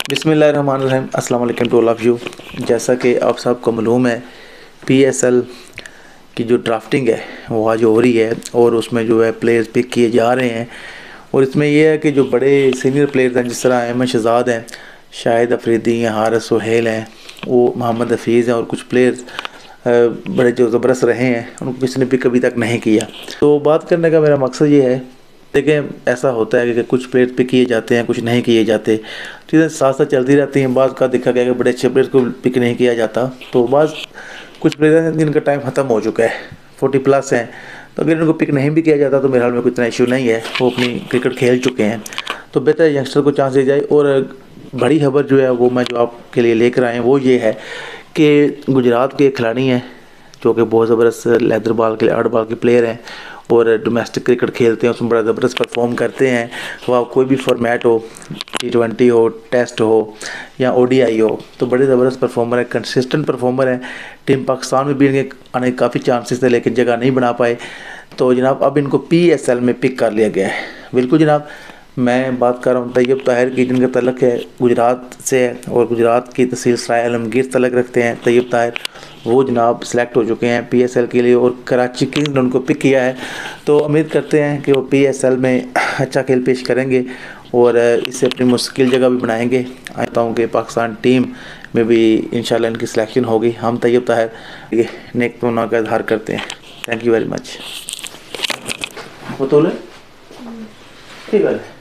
बिस्मिल्लाहिर्रहमानिर्रहीम। अस्सलाम वालेकुम टू ऑल ऑफ़ यू। जैसा कि आप सबको मालूम है, पीएसएल की जो ड्राफ्टिंग है वो आज हो रही है और उसमें जो है प्लेयर्स पिक किए जा रहे हैं। और इसमें यह है कि जो बड़े सीनियर प्लेयर्स हैं, जिस तरह अहमद शहजाद हैं, शाहिद अफरीदी हैं, हारिस सोहेल हैं, वो मोहम्मद हफीज़ हैं और कुछ प्लेयर्स बड़े जो ज़बरदस्त रहे हैं, उनको किसी ने पिक अभी तक नहीं किया। तो बात करने का मेरा मकसद ये है, देखिए ऐसा होता है कि कुछ प्लेयर पिक किए जाते हैं, कुछ नहीं किए जाते, चीज़ें साथ साथ चलती रहती हैं। बाज़ का देखा गया कि बड़े अच्छे प्लेयर को पिक नहीं किया जाता, तो बाज़ कुछ प्लेयर हैं जिनका टाइम ख़त्म हो चुका है, 40+ हैं, तो अगर इनको पिक नहीं भी किया जाता तो मेरे हाल में कोई इतना इशू नहीं है, वो अपनी क्रिकेट खेल चुके हैं। तो बेहतर है यंगस्टर को चांस दी जाए। और बड़ी खबर जो है वो मैं जो आपके लिए लेकर आए हैं वो ये है कि गुजरात के खिलाड़ी हैं जो कि बहुत ज़बरदस्त लेदर बॉल के 8 बॉल के प्लेयर हैं और डोमेस्टिक क्रिकेट खेलते हैं, उसमें बड़ा ज़बरदस्त परफॉर्म करते हैं। वह कोई भी फॉर्मेट हो, T20 हो, टेस्ट हो या ODI हो, तो बड़े ज़बरदस्त परफॉर्मर है, कंसिस्टेंट परफॉर्मर है। टीम पाकिस्तान में भी इनके आने के काफ़ी चांसेस थे लेकिन जगह नहीं बना पाए। तो जनाब अब इनको PSL में पिक कर लिया गया है। बिल्कुल जनाब, मैं बात कर रहा हूँ तैयब ताहिर की, जिनका तल्लक है गुजरात से है और गुजरात की तहसील सराय आलमगीर तल्लक रखते हैं तैयब ताहिर। वो जनाब सेलेक्ट हो चुके हैं PSL के लिए और कराची किंग्स ने उनको पिक किया है। तो उम्मीद करते हैं कि वो PSL में अच्छा खेल पेश करेंगे और इससे अपनी मुश्किल जगह भी बनाएंगे। आता हूँ कि पाकिस्तान टीम में भी इंशाल्लाह इनकी सिलेक्शन होगी। हम तैयब ताहिर नेक तमन्ना का इजहार करते हैं। Thank you very much. वो तो ठीक है।